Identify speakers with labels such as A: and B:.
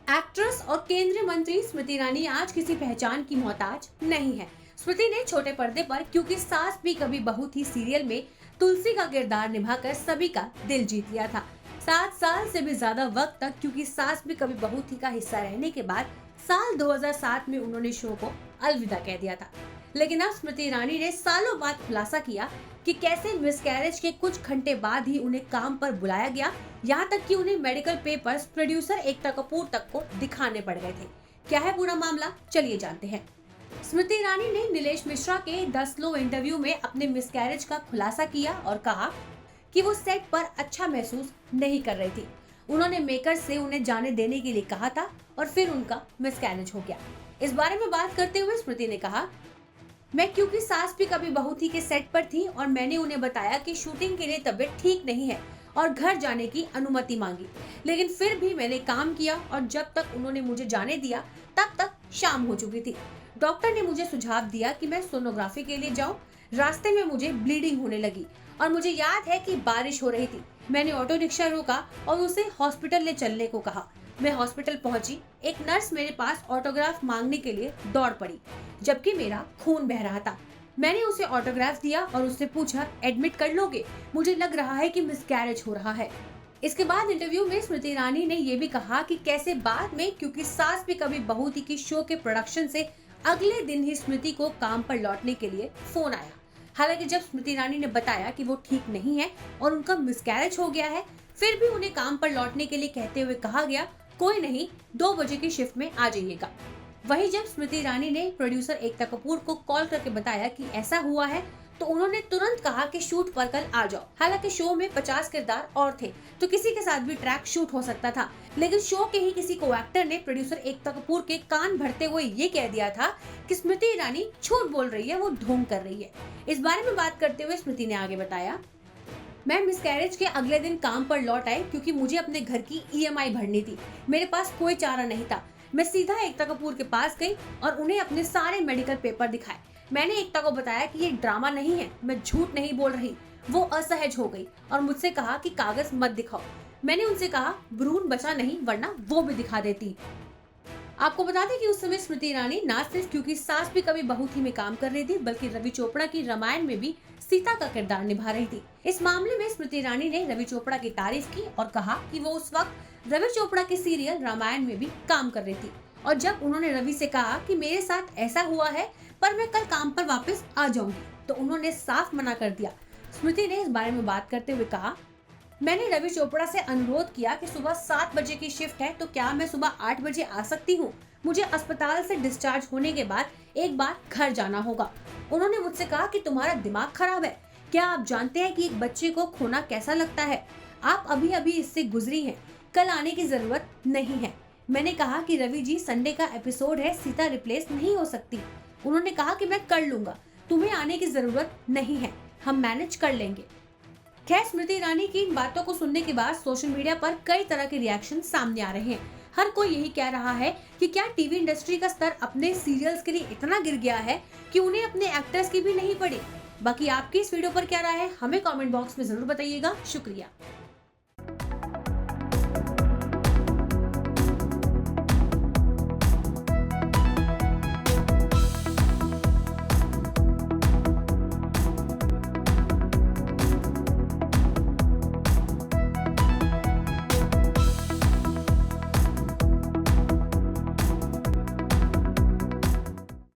A: Actress और केंद्रीय मंत्री स्मृति ईरानी आज किसी पहचान की मोहताज नहीं है। स्मृति ने छोटे पर्दे पर क्योंकि सास भी कभी बहू थी सीरियल में तुलसी का किरदार निभाकर सभी का दिल जीत लिया था। 7 साल से भी ज्यादा वक्त तक क्योंकि सास भी कभी बहू थी का हिस्सा रहने के बाद साल 2007 में उन्होंने शो को अलविदा कह दिया था। लेकिन अब स्मृति ईरानी ने सालों बाद खुलासा किया कि कैसे मिसकैरेज के कुछ घंटे बाद ही उन्हें काम पर बुलाया गया, यहाँ तक कि उन्हें medical papers producer Ekta Kapoor तक को दिखाने पड़ गए थे। क्या है पूरा मामला, चलिए जानते हैं। स्मृति ईरानी ने नीलेश मिश्रा के द स्लो इंटरव्यू में अपने मिसकैरेज का खुलासा किया और कहा कि वो सेट पर अच्छा महसूस नहीं कर रही थी। उन्होंने मेकर से उन्हें जाने देने के लिए कहा था और फिर उनका मिसकैरेज हो गया। इस बारे में बात करते हुए स्मृति ने कहा, मैं क्योंकि सास भी कभी बहू थी के सेट पर थी और मैंने उन्हें बताया कि शूटिंग के लिए तबीयत ठीक नहीं है और घर जाने की अनुमति मांगी, लेकिन फिर भी मैंने काम किया और जब तक उन्होंने मुझे जाने दिया तब तक शाम हो चुकी थी। डॉक्टर ने मुझे सुझाव दिया कि मैं सोनोग्राफी के लिए जाऊं। रास्ते में मुझे ब्लीडिंग होने लगी और मुझे याद है कि बारिश हो रही थी। मैंने ऑटो रिक्शा रोका और उसे हॉस्पिटल ले चलने को कहा। मैं हॉस्पिटल पहुंची, एक नर्स मेरे पास ऑटोग्राफ मांगने के लिए दौड़ पड़ी, जबकि मेरा खून बह रहा था। मैंने उसे ऑटोग्राफ दिया और उससे पूछा, एडमिट कर लोगे? मुझे लग रहा है कि मिसकैरेज हो रहा है। इसके बाद इंटरव्यू में स्मृति ईरानी ने यह भी कहा कि कैसे बाद में क्योंकि सास भी कभी बहू थी की शो के प्रोडक्शन से अगले दिन ही स्मृति को काम पर लौटने के लिए फोन आया। हालांकि जब स्मृति ईरानी ने बताया कि वो ठीक नहीं है और उनका मिसकैरेज हो गया है, फिर भी उन्हें काम पर लौटने के लिए कहते हुए कहा गया, कोई नहीं, 2 बजे की शिफ्ट में आ जाइएगा। वहीं जब स्मृति ईरानी ने प्रोड्यूसर एकता कपूर को कॉल करके बताया कि ऐसा हुआ है, तो उन्होंने तुरंत कहा कि शूट पर कल आ जाओ। हालांकि शो में 50 किरदार और थे, तो किसी के साथ भी ट्रैक शूट हो सकता था, लेकिन शो के ही किसी को एक्टर ने प्रोड्यूसर एकता कपूर के कान भरते हुए ये कह दिया था कि स्मृति ईरानी झूठ बोल रही है, वो ढोंग कर रही है। इस बारे में बात करते हुए स्मृति ने आगे बताया, मैं मिसकैरेज के अगले दिन काम पर लौट आई क्योंकि मुझे अपने घर की ईएमआई भरनी थी। मेरे पास कोई चारा नहीं था। मैं सीधा एकता कपूर के पास गई और उन्हें अपने सारे मेडिकल पेपर दिखाए। मैंने एकता को बताया कि ये ड्रामा नहीं है, मैं झूठ नहीं बोल रही। वो असहज हो गई और मुझसे कहा कि कागज मत दिखाओ। मैंने उनसे कहा, भ्रूण बचा नहीं, वरना वो भी दिखा देती। आपको बता दें कि उस समय स्मृति ईरानी न सिर्फ क्योंकि सास भी कभी बहू थी में काम कर रही थी, बल्कि रवि चोपड़ा की रामायण में भी सीता का किरदार निभा रही थी। इस मामले में स्मृति ईरानी ने रवि चोपड़ा की तारीफ की और कहा कि वो उस वक्त रवि चोपड़ा के सीरियल रामायण में भी काम कर रही थी और जब उन्होंने रवि से कहा कि मेरे साथ ऐसा हुआ है पर मैं कल काम पर वापस आ जाऊंगी, तो उन्होंने साफ मना कर दिया। स्मृति ने इस बारे में बात करते हुए कहा, मैंने रवि चोपड़ा से अनुरोध किया कि सुबह 7 बजे की शिफ्ट है, तो क्या मैं सुबह 8 बजे आ सकती हूँ? मुझे अस्पताल से डिस्चार्ज होने के बाद एक बार घर जाना होगा। उन्होंने मुझसे कहा कि तुम्हारा दिमाग खराब है, क्या आप जानते हैं कि एक बच्चे को खोना कैसा लगता है? आप अभी अभी इससे गुजरी हैं, कल आने की जरूरत नहीं है। मैंने कहा कि रवि जी, संडे का एपिसोड है, सीता रिप्लेस नहीं हो सकती। उन्होंने कहा कि मैं कर लूंगा, तुम्हें आने की जरूरत नहीं है, हम मैनेज कर लेंगे। खैर, स्मृति ईरानी की इन बातों को सुनने के बाद सोशल मीडिया पर कई तरह के रिएक्शन सामने आ रहे हैं। हर कोई यही कह रहा है कि क्या टीवी इंडस्ट्री का स्तर अपने सीरियल्स के लिए इतना गिर गया है कि उन्हें अपने एक्टर्स की भी नहीं पड़ी। बाकी आपकी इस वीडियो पर क्या राय है, हमें कमेंट बॉक्स में जरूर बताइएगा। शुक्रिया।